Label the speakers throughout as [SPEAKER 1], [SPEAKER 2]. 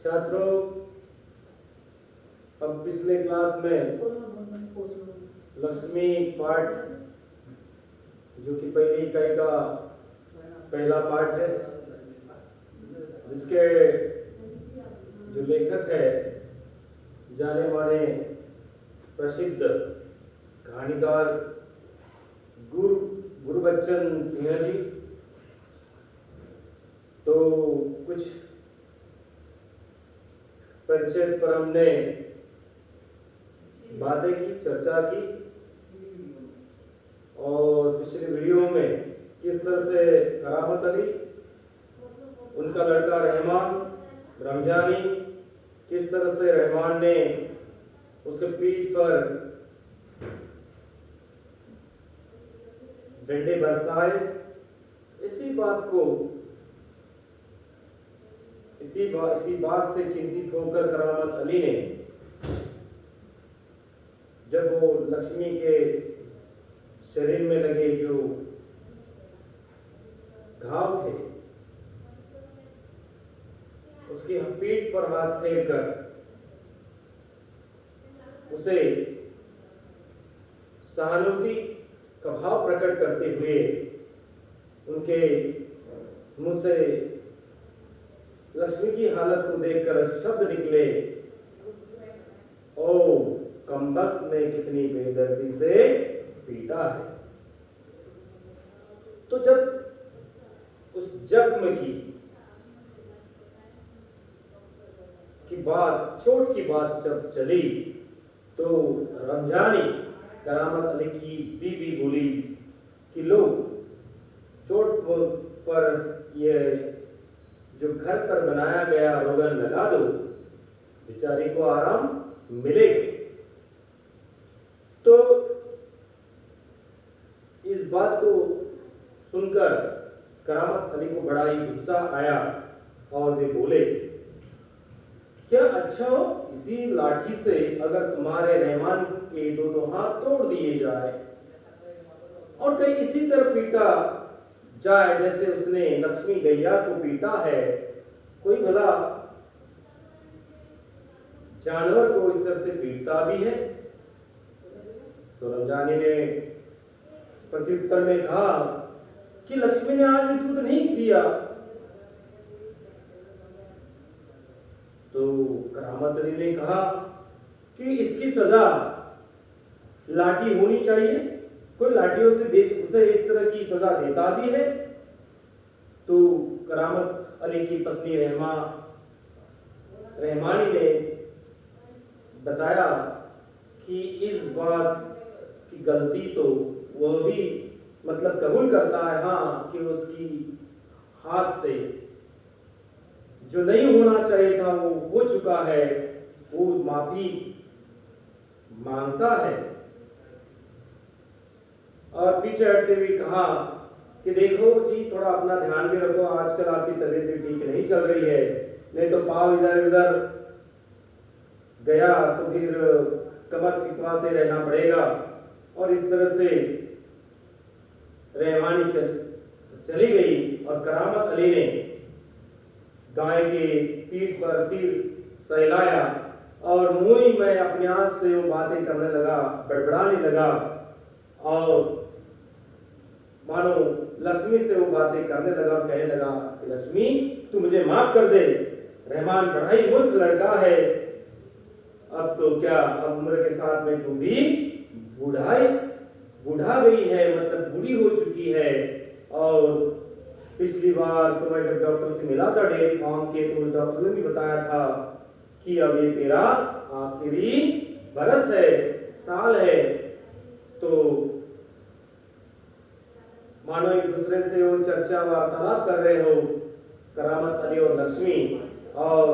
[SPEAKER 1] छात्रों, अब पिछले क्लास में लक्ष्मी पाठ जो कि पहली इकाई का पहला पाठ है, जिसके जो लेखक है जाने माने प्रसिद्ध कहानीकार गुरबच्चन सिंह जी। तो कुछ परिचय पर हमने बातें की, चर्चा की और पिछले वीडियो में किस तरह से करामत अली, उनका लड़का रहमान रमजानी, किस तरह से रहमान ने उसके पीठ पर डंडे बरसाए। इसी बात से चिंतित होकर करामत अली ने, जब वो लक्ष्मी के शरीर में लगे जो घाव थे, उसकी पीठ पर हाथ फेर कर उसे सहानुभूति का भाव प्रकट करते हुए उनके मुंह से लक्ष्मी की हालत को देखकर शब्द निकले, ओ कमबख्त ने कितनी बेदर्दी से पीटा है। तो जब उस जख्म की बात, चोट की बात जब चली, तो रमजानी करामत अली की बीवी बोली कि लो, चोट पर ये जो घर पर बनाया गया रोगन लगा दो, बेचारी को आराम मिलेगा। तो इस बात को सुनकर करामत अली को बड़ा ही गुस्सा आया और वे बोले, क्या अच्छा हो इसी लाठी से अगर तुम्हारे रहमान के दोनों हाथ तोड़ दिए जाए और कहीं इसी तरह पीटा जाए जैसे उसने लक्ष्मी गैया को पीटा है। कोई भला जानवर को इस तरह से पीटता भी है? तो रमजानी ने प्रत्युत्तर में कहा कि लक्ष्मी ने आज भी दूध नहीं दिया। तो करामत अली ने कहा कि इसकी सजा लाठी होनी चाहिए, कोई लाठियों से उसे इस तरह की सजा देता भी है। तो करामत अली की पत्नी रहमानी ने बताया कि इस बात की गलती तो वह भी मतलब कबूल करता है, हाँ, कि उसकी हाथ से जो नहीं होना चाहिए था वो हो चुका है, वो माफी मांगता है। और पीछे हटते हुए कहा कि देखो जी, थोड़ा अपना ध्यान भी रखो, आजकल आपकी तबीयत भी ठीक नहीं चल रही है, नहीं तो पाँव इधर उधर गया तो फिर कमर सिकवाते रहना पड़ेगा। और इस तरह से रहमानी चली गई और करामत अली ने गाय के पीठ पर फिर सहलाया और मुंह में अपने आप से वो बातें करने लगा, बड़बड़ाने लगा और मानो लक्ष्मी से वो बातें करने लगा, कहने लगा कि लक्ष्मी तू मुझे माफ कर दे, रहमान बड़ा ही मूर्ख लड़का है, अब तो क्या, अब उम्र के साथ में तू भी बूढ़ा गई है, मतलब बूढ़ी हो चुकी है। और पिछली बार तो मैं जब डॉक्टर से मिला था डेयरी फार्म के, तो उस डॉक्टर ने भी बताया था कि अब ये तेरा आखिरी बरस है, साल है। तो मानो एक दूसरे से वो चर्चा वार्तालाप कर रहे हो, करामत अली और लक्ष्मी। और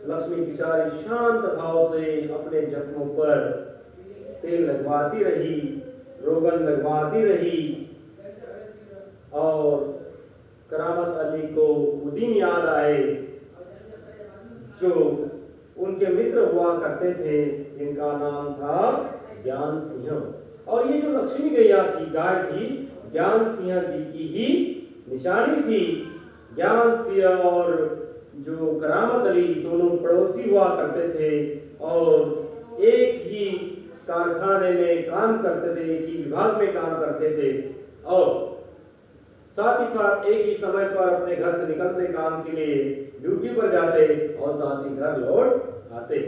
[SPEAKER 1] लक्ष्मी बेचारी शांत भाव से अपने जख्मों पर तेल लगवाती रही, रोगन लगवाती रही। और करामत अली को वो दिन याद आए जो उनके मित्र हुआ करते थे, जिनका नाम था ज्ञान सिंह। और ये जो लक्ष्मी गैया थी, गाय थी, ज्ञान सिंह जी की ही निशानी थी। ज्ञान सिंह और जो करामत अली दोनों पड़ोसी हुआ करते थे और एक ही कारखाने में काम करते थे, एक ही विभाग में काम करते थे और साथ ही साथ एक ही समय पर अपने घर से निकलते, काम के लिए ड्यूटी पर जाते और साथ ही घर लौट आते।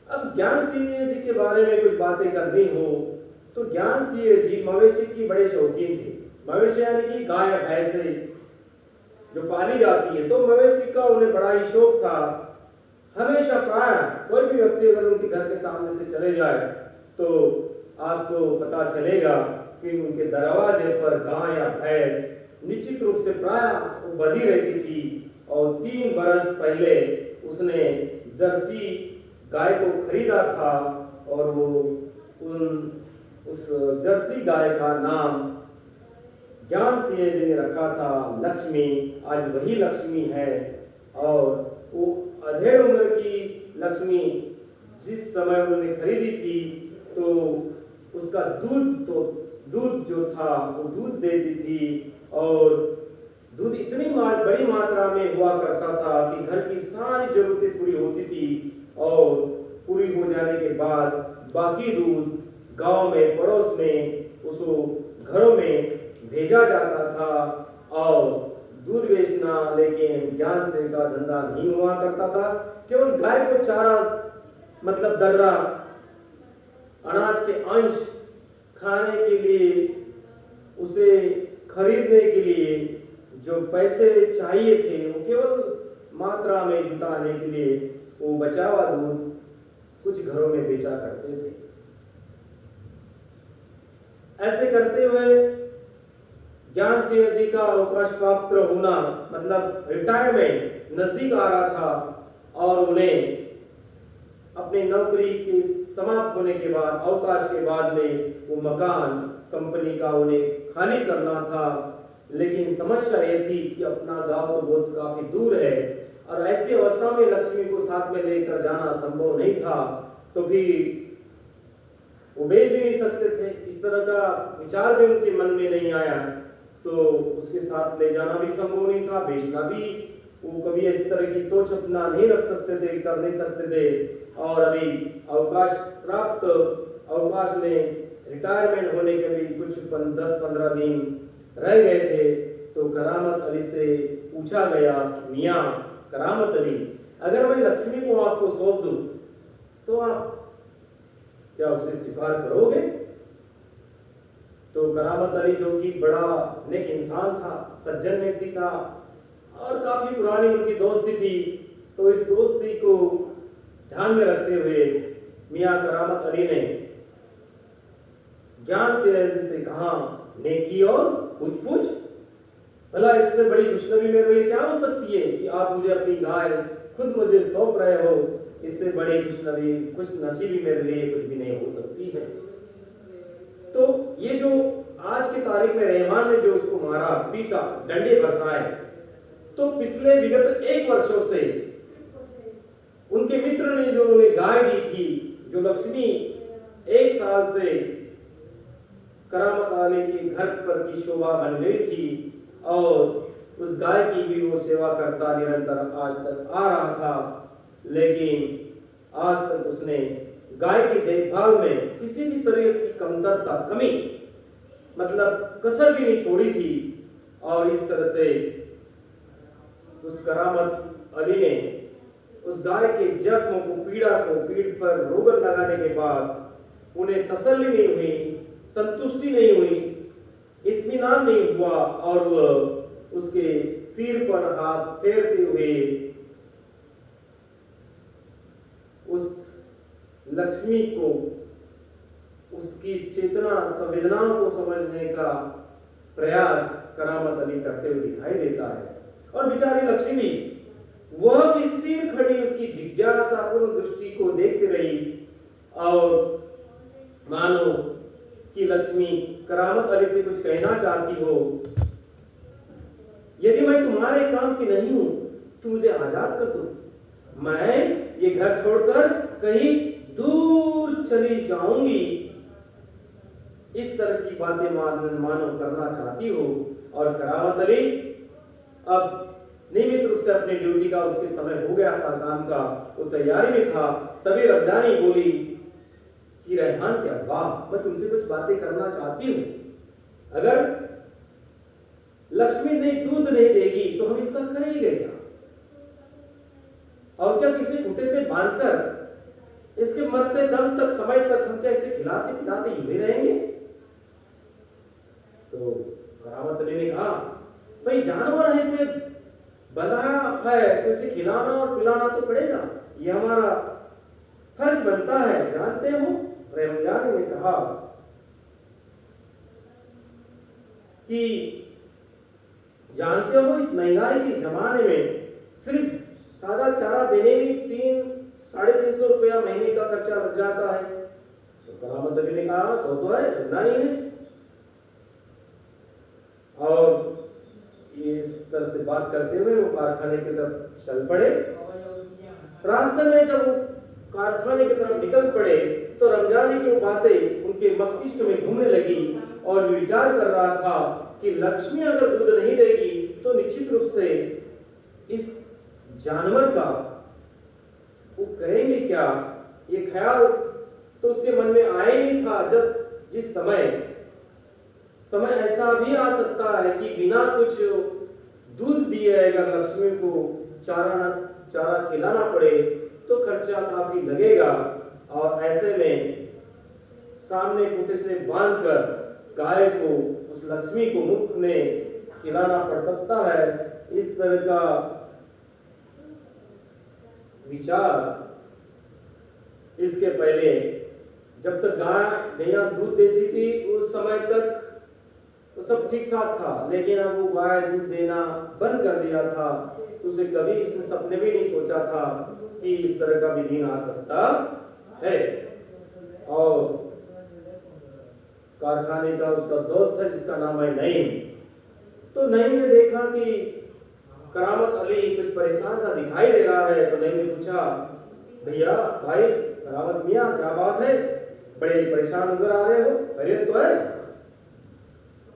[SPEAKER 1] अब ज्ञान सिंह जी के बारे में कुछ बातें करनी हो तो ज्ञान सिंह जी मवेशी की बड़े शौकीन थे। मवेशी यानी कि गाय भैंस जो पाली जाती है, तो मवेशी का उन्हें बड़ा ही शौक था। हमेशा प्राय कोई भी व्यक्ति अगर उनके घर के सामने से चले जाए तो आपको पता चलेगा कि उनके दरवाजे पर गाय या भैंस निश्चित रूप से प्राय बंधी रहती थी। और 3 बरस पहले उसने जर्सी गाय को खरीदा था और वो उस जर्सी गाय का नाम ज्ञान सिंह जी ने रखा था लक्ष्मी। आज वही लक्ष्मी है और वो अधेड़ उम्र की लक्ष्मी जिस समय उन्होंने खरीदी थी तो उसका दूध जो था वो दूध देती थी और दूध इतनी बड़ी मात्रा में हुआ करता था कि घर की सारी जरूरतें पूरी होती थी और पूरी हो जाने के बाद बाकी दूध गांव में पड़ोस में उसको घरों में भेजा जाता था। और दूध बेचना लेकिन ज्ञान सिंह का धंधा नहीं हुआ करता था। केवल गाय को चारा मतलब दर्रा अनाज के अंश खाने के लिए, उसे खरीदने के लिए जो पैसे चाहिए थे वो केवल मात्रा में जुटाने के लिए वो बचा हुआ दूध कुछ घरों में बेचा करते थे। ऐसे करते हुए ज्ञान सिंह जी का अवकाश प्राप्त होना मतलब रिटायरमेंट नजदीक आ रहा था और उन्हें अपनी नौकरी के समाप्त होने के बाद अवकाश के बाद में वो मकान कंपनी का उन्हें खाली करना था। लेकिन समस्या ये थी कि अपना गांव तो बहुत काफी दूर है और ऐसी अवस्था में लक्ष्मी को साथ में लेकर जाना संभव नहीं था, तो फिर वो बेच भी नहीं सकते थे। इस तरह का विचार भी उनके मन में नहीं आया, तो उसके साथ ले जाना भी संभव नहीं था, बेचना भी वो कभी इस तरह की सोच अपना नहीं रख सकते थे, कर नहीं सकते थे। और अभी अवकाश प्राप्त अवकाश में रिटायरमेंट होने के भी कुछ 10-15 दिन रह गए थे, तो करामत अली से पूछा गया, मियाँ करामत अली, अगर मैं लक्ष्मी को आपको सौंप दूं तो आप क्या उसे स्वीकार करोगे? तो करामत अली जो कि बड़ा नेक इंसान था, सज्जन व्यक्ति था और काफी पुरानी उनकी दोस्ती थी, तो इस दोस्ती को ध्यान में रखते हुए मियाँ करामत अली ने ज्ञान सिंह से कहा, नेकी और पूछ भला इससे बड़ी खुशनबी मेरे लिए क्या हो सकती है कि आप मुझे अपनी गाय खुद मुझे सौंप रहे हो। इससे बड़ी खुशनबी खुश नसीबी मेरे लिए कुछ भी नहीं हो सकती है। तो ये जो आज की तारीख में रहमान ने जो उसको मारा, पीटा, डंडे बरसाए, तो पिछले विगत 1 वर्षों से उनके मित्र ने जो उन्हें गाय दी थी, जो लक्ष्मी 1 साल से करामत अली के घर पर की शोभा बन गई थी और उस गाय की भी वो सेवा करता निरंतर आज तक आ रहा था, लेकिन आज तक उसने गाय की देखभाल में किसी भी तरह की कमतरता, कमी मतलब कसर भी नहीं छोड़ी थी। और इस तरह से उस करामत अली ने उस गाय के जख्म को, पीड़ा को, पीठ पर रोगन लगाने के बाद उन्हें तसल्ली नहीं हुई, संतुष्टि नहीं हुई, इत्मीनान नहीं हुआ और वह उसके सिर पर हाथ फेरते हुए उस लक्ष्मी को, उसकी चेतना संवेदनाओं को समझने का प्रयास करामत अली करते हुए दिखाई देता है। और बेचारी लक्ष्मी वह भी स्थिर खड़ी उसकी जिज्ञासापूर्ण दृष्टि को देखती रही और मानो कि लक्ष्मी करामत अली से कुछ कहना चाहती हो, यदि मैं तुम्हारे काम की नहीं हूं तो मुझे आजाद कर दो, मैं ये घर छोड़कर कहीं दूर चली जाऊंगी। इस तरह की बातें मानो करना चाहती हो। और करामत अली अब नियमित रूप से अपनी ड्यूटी का उसके समय हो गया था, काम का वो तैयारी में था, तभी रमजानी बोली कि रहमान के अब्बा, मैं तुमसे कुछ बातें करना चाहती हूँ। अगर लक्ष्मी ने दूध नहीं देगी तो हम इसका करेंगे क्या? और क्या किसी खूंटे से बांधकर इसके मरते दम तक, समय तक हम क्या इसे खिलाते पिलाते यूं ही रहेंगे? तो करामत अली ने कहा, भाई जानवर है, इसे बनाया है तो इसे खिलाना और पिलाना तो पड़ेगा, ये हमारा फर्ज बनता है, जानते हो। रमजान ने कहा कि जानते हो इस महंगाई के जमाने में सिर्फ सादा चारा देने में 300-350 रुपया महीने का खर्चा लग जाता है। तो करामत अली ने कहा, सौ तो है, इतना ही है। और इस तरह से बात करते हुए वो कारखाने की तरफ चल पड़े। रास्ते में जब वो कारखाने की तरफ निकल पड़े तो रमजानी की वो बातें उनके मस्तिष्क में घूमने लगी और विचार कर रहा था कि लक्ष्मी अगर दूध नहीं देगी तो निश्चित रूप से इस जानवर का वो करेंगे क्या? ये ख्याल तो उसके मन में आया नहीं था। जब जिस समय ऐसा भी आ सकता है कि बिना कुछ दूध दिए अगर लक्ष्मी को चारा खिलाना पड़े तो खर्चा काफी लगेगा, और ऐसे में सामने खूंटे से बांधकर गाय को, उस लक्ष्मी को मुफ्त में खिलाना पड़ सकता है। इस तरह का विचार इसके पहले जब तक गैया दूध देती थी उस समय तक तो सब ठीक ठाक था, लेकिन अब वो गाय दूध देना बंद कर दिया था। उसे कभी इसने सपने भी नहीं सोचा था कि इस तरह का भी दिन आ सकता है। और कारखाने का उसका दोस्त है जिसका नाम है नईम। तो नईम ने देखा कि करामत अली कुछ परेशान सा दिखाई दे रहा है, तो नईम ने पूछा, भैया भाई करामत मियाँ क्या बात है, बड़े परेशान नजर आ रहे हो, खैरियत तो है?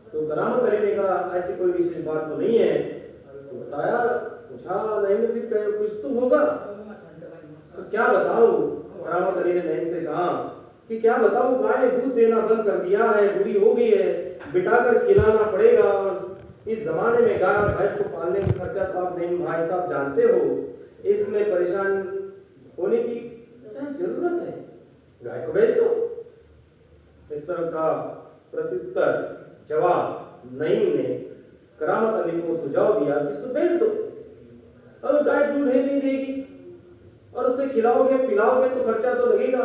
[SPEAKER 1] तो करामत अली ने कहा, ऐसी कोई विशेष बात तो नहीं है। तो बताया, पूछा नईम ने, फिर कुछ तो होगा, तो क्या बताऊं? करामत अली ने नईम से कहा कि क्या बताऊं, गाय ने दूध देना बंद कर दिया है, बूढ़ी हो गई है, बिठाकर खिलाना पड़ेगा, और इस जमाने में गाय और भैंस को पालने का खर्चा तो आप नहीं भाई साहब जानते हो, इसमें परेशान होने की क्या जरूरत है, गाय को बेच दो। इस तरह का प्रत्युत्तर जवाब नईम ने करामत अली को सुझाव दिया कि इसे बेच दो। अगर गाय दूध नहीं देगी और उसे खिलाओगे पिलाओगे तो खर्चा तो लगेगा,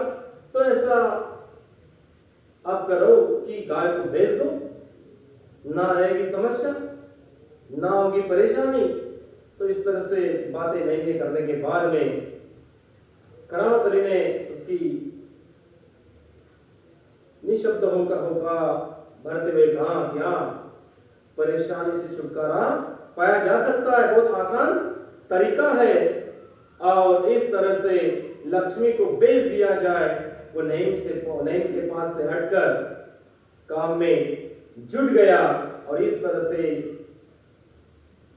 [SPEAKER 1] तो ऐसा आप करो कि गाय को बेच दो, ना रहेगी समस्या, ना होगी परेशानी। तो इस तरह से बातें नहीं करने के बाद में करामत अली ने उसकी निशब्द होकर भरते हुए कहा, क्या परेशानी से छुटकारा पाया जा सकता है, बहुत आसान तरीका है, और इस तरह से लक्ष्मी को बेच दिया जाए। वो नईम के पास से हटकर काम में जुट गया, और इस तरह से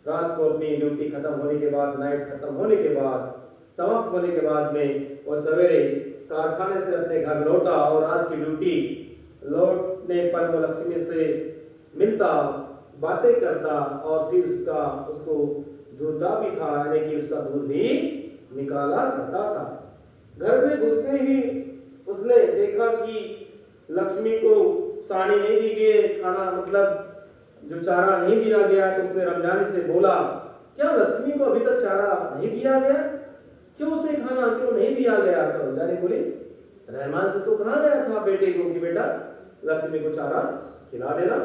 [SPEAKER 1] रात को अपनी ड्यूटी खत्म होने के बाद, नाइट खत्म होने के बाद, समाप्त होने के बाद में वो सवेरे कारखाने से अपने घर लौटा, और रात की ड्यूटी लौटने पर वो लक्ष्मी से मिलता, बातें करता, और फिर उसको दूधता भी था, यानी कि उसका दूध भी निकाला करता था। घर में घुसते ही उसने देखा कि लक्ष्मी को सानी नहीं दी गई, खाना मतलब जो चारा नहीं दिया गया। तो उसने रमजानी से बोला, क्या लक्ष्मी को अभी तक चारा नहीं दिया गया, क्यों उसे खाना क्यों नहीं दिया गया? तो रमजानी बोली, रहमान से तो कहा गया था बेटे को कि बेटा लक्ष्मी को चारा खिला देना।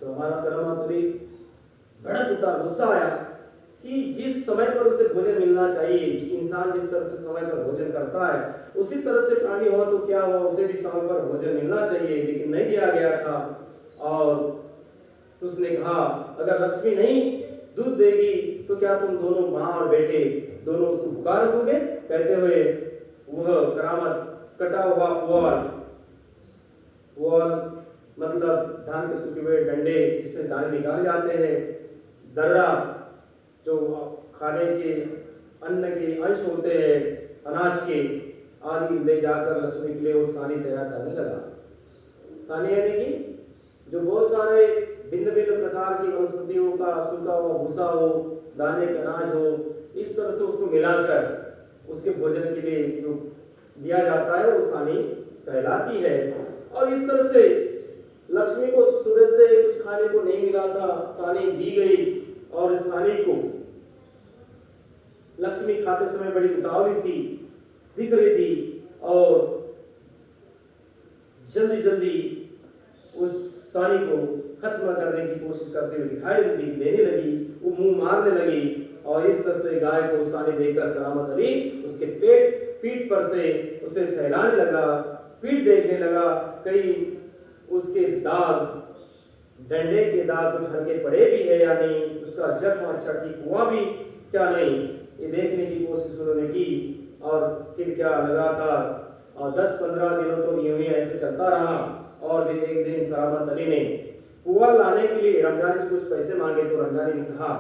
[SPEAKER 1] तो हमारा करामत अली भड़क उठा, गुस्सा आया कि जिस समय पर उसे भोजन मिलना चाहिए, इंसान जिस तरह से समय पर भोजन करता है उसी तरह से प्राणी हो तो क्या हुआ, उसे भी समय पर भोजन मिलना चाहिए, लेकिन नहीं दिया गया था। और तो उसने कहा, अगर लक्ष्मी नहीं दूध देगी तो क्या तुम दोनों माँ और बेटे दोनों उसको भुखा रखोगे? कहते हुए वह करामत कटा हुआ पुआल मतलब धान के सूखे हुए डंडे जिसमें दाने निकाले जाते हैं, दर्रा जो खाने के अन्न के अंश होते हैं, अनाज के आदि ले जाकर लक्ष्मी के लिए वो सानी तैयार करने लगा। सानी यानी कि जो बहुत सारे भिन्न भिन्न प्रकार की वनस्पतियों का सूखा हुआ भूसा हो, दाने का अनाज हो, इस तरह से उसको मिलाकर उसके भोजन के लिए जो दिया जाता है वो सानी कहलाती है। और इस तरह से लक्ष्मी को सूरज से कुछ खाने को नहीं मिला था, सानी दी गई और इस सानी को लक्ष्मी खाते समय बड़ी उतावली सी दिख रही थी और जल्दी जल्दी उस सानी को खत्म करने की कोशिश करते हुए दिखाई देने लगी। वो मुंह मारने लगी और इस तरह से गाय को सानी देकर करामत अली उसके पीठ पर से उसे सहलाने लगा, पीठ देखने लगा। कई उसके दाग, डंडे के दाग कुछ हल्के पड़े भी है या नहीं, उसका जख्म अच्छा ठीक हुआ भी क्या नहीं, ये देखने की कोशिश उन्होंने की। और फिर क्या लगातार 10-15 दिनों तो यूं ही ऐसे चलता रहा। और फिर एक दिन करामत अली ने पुआ लाने के लिए रमजानी से कुछ पैसे मांगे तो रमजानी ने कहा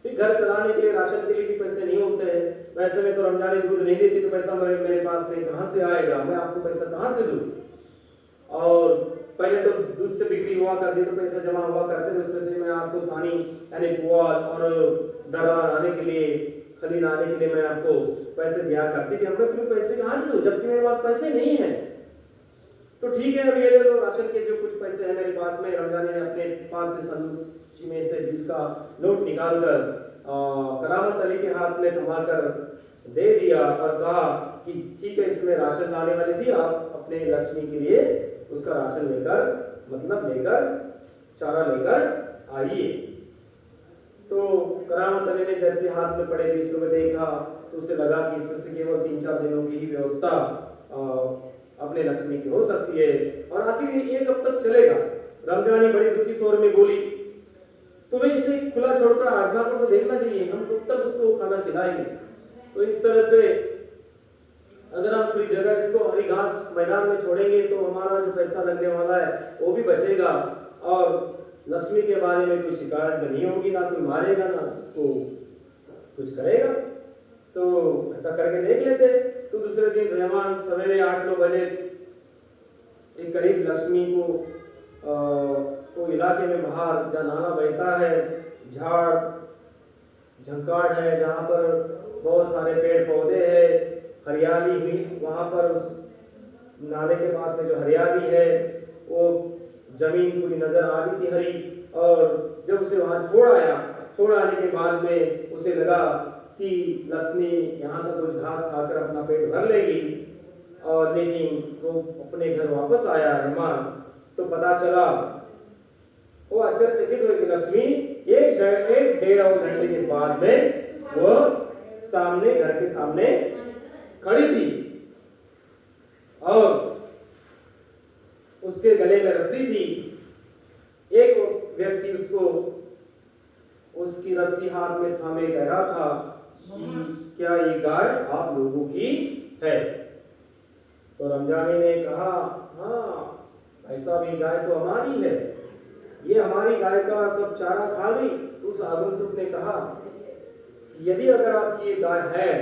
[SPEAKER 1] कि घर चलाने के लिए, राशन के लिए भी पैसे नहीं होते हैं, वैसे में तो रमजानी दूध नहीं देती तो पैसा मेरे पास में कहाँ से आएगा, मैं आपको पैसा कहाँ से दूँ। और पहले तो दूध से बिक्री हुआ करती तो पैसा जमा हुआ करते थे, उसमें से मैं आपको सानी यानी पुआ और दरार आने के लिए, खलील आने के लिए मैं आपको पैसे दिया करती थी। हमने तुम्हें पैसे कहाँ से दूँ जबकि मेरे पास पैसे नहीं है। तो ठीक है, अब ये ले लो राशन के जो कुछ पैसे हैं मेरे पास में। रमजानी ने अपने पास से संची में से 20 का नोट निकालकर करामत अली के हाथ में थमाकर दे दिया और कहा कि ठीक है, इसमें राशन लाने वाली थी, आप अपने लक्ष्मी के लिए उसका राशन लेकर चारा लेकर आइए। तो करामत अली ने जैसे हाथ में पड़े 20 रुपए देखा तो उसे लगा कि इसमें से केवल 3-4 दिनों की ही व्यवस्था अपने लक्ष्मी की हो सकती है और आखिर ये कब तक चलेगा। रमजानी बड़ी दुखी स्वर में बोली, तुम्हें इसे खुला छोड़कर आजमा कर तो देखना चाहिए, हम कब तक उसको खाना खिलाएंगे। तो इस तरह से अगर हम पूरी जगह इसको हरी घास मैदान में छोड़ेंगे तो हमारा जो पैसा लगने वाला है वो भी बचेगा और लक्ष्मी के बारे में कोई शिकायत नहीं होगी, ना कोई मारेगा ना उसको कुछ करेगा। तो ऐसा करके देख लेते। तो दूसरे दिन रहमान सवेरे 8-9 बजे एक करीब लक्ष्मी को इलाके में बाहर जहाँ नाला बहता है, झाड़ झंकाड़ है, जहाँ पर बहुत सारे पेड़ पौधे हैं, हरियाली हुई, वहाँ पर उस नाले के पास में जो हरियाली है वो जमीन पूरी नजर आ रही थी हरी। और जब उसे वहाँ छोड़ आने के बाद में उसे लगा कि लक्ष्मी यहाँ का कुछ घास खाकर अपना पेट भर लेगी। और लेकिन वो अपने घर वापस आया रहमान, तो पता चला वो आश्चर्यचकित हुए कि लक्ष्मी एक डेढ़ घंटे के बाद में वो घर के सामने खड़ी थी और उसके गले में रस्सी थी। एक व्यक्ति उसकी रस्सी हाथ में थामे कह रहा था कि क्या ये गाय आप लोगों की है। तो रमजानी ने कहा, हाँ ऐसा भी, गाय तो हमारी है, ये हमारी गाय का सब चारा खा गई। उस आगंतुक ने कहा कि यदि अगर आपकी ये गाय है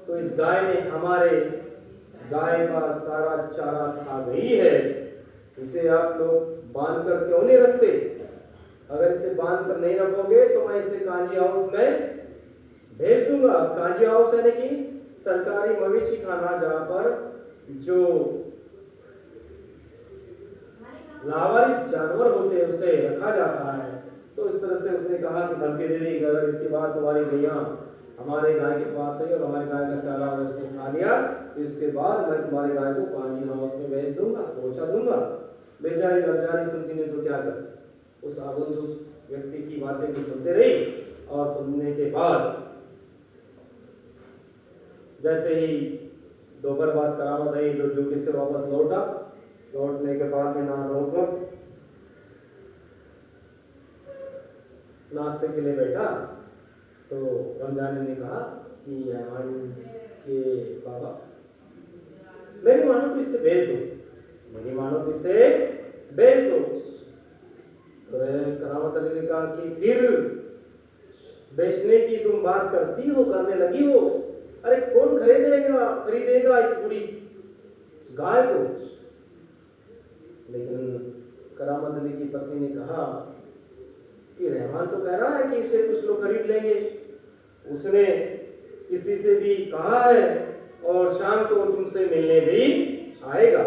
[SPEAKER 1] तो इस गाय ने हमारे गाय का सारा चारा खा गई है, इसे आप लोग बांध कर क्यों नहीं रखते। अगर इसे बांध कर नहीं रखोगे तो मैं इसे कांजी हाउस में भेज दूंगा। कांजी हाउस यानी कि सरकारी मवेशी खाना, जहाँ पर जो लावारिस जानवर होते हैं उसे रखा जाता है। तो इस तरह से उसने कहा कि धमकी दे दी कि अगर इसके बाद तुम्हारी गैया हमारे गाय के पास आई और हमारी गाय का चारा अगर उसने खा लिया तो इसके बाद मैं तुम्हारी गाय को कांजी हाउस में भेज दूंगा, पहुंचा दूंगा। बेचारी रमजानी सुनती ने तो क्या कर, उस आगंतुक व्यक्ति की बातें को सुनते रही और सुनने के बाद जैसे ही दोपहर बाद करामत आई, ड्यूटी से वापस लौटने के बाद में नाश्ते के लिए बैठा तो रमजानी ने कहा कि रहमान के बाबा मेरी मानो तो इसे भेज दो, मेरी मानो तो इसे भेज दो। तो करामत अली ने कहा कि फिर बेचने की तुम बात करती हो, करने लगी हो। अरे कौन खरीदेगा इस बुरी गाय को। लेकिन करामत अली की पत्नी ने कहा कि रहमान तो कह रहा है कि इसे कुछ लोग खरीद लेंगे, उसने किसी से भी कहा है और शाम को तुमसे मिलने भी आएगा।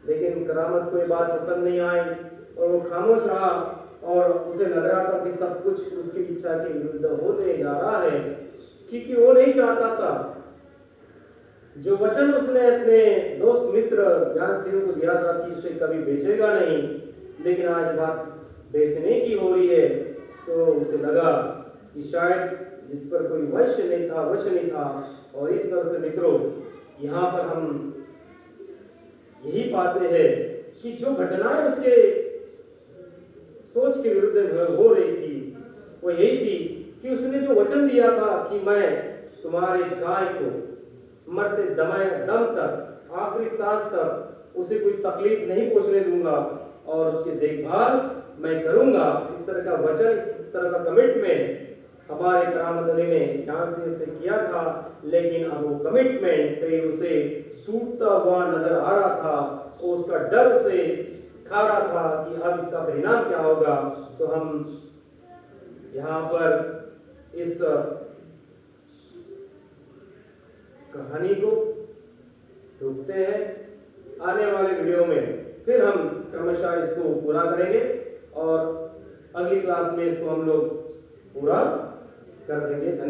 [SPEAKER 1] लेकिन करामत को ये बात पसंद नहीं आई और वो खामोश रहा और उसे लग रहा था कि सब कुछ उसकी इच्छा के विरुद्ध होने जा रहा है, क्योंकि वो नहीं चाहता था जो वचन उसने अपने दोस्त मित्र ज्ञान सिंह को दिया था कि इसे कभी बेचेगा नहीं, लेकिन आज बात बेचने की हो रही है। तो उसे लगा कि शायद जिस पर कोई वश नहीं था। और इस तरह से मित्रों, यहाँ पर हम यही पाते हैं कि जो घटनाएं उसके सोच के विरुद्ध हो रही थी वो यही थी कि उसने जो वचन दिया था कि मैं तुम्हारे गाय को मरते दम तक, आखिरी सांस तक उसे कोई तकलीफ नहीं पहुंचने दूंगा और उसकी देखभाल मैं करूंगा। इस तरह का वचन, इस तरह का कमिटमेंट हमारे करामत अली ने ज्ञान सिंह से किया था। लेकिन अब वो कमिटमेंट कहीं उसे टूटता हुआ नजर आ रहा था और उसका डर उसे खा रहा था कि अब इसका परिणाम क्या होगा। तो हम यहाँ पर इस कहानी को रोकते हैं। आने वाले वीडियो में फिर हम क्रमशः इसको पूरा करेंगे और अगली क्लास में इसको हम लोग पूरा कर देंगे। धन्यवाद।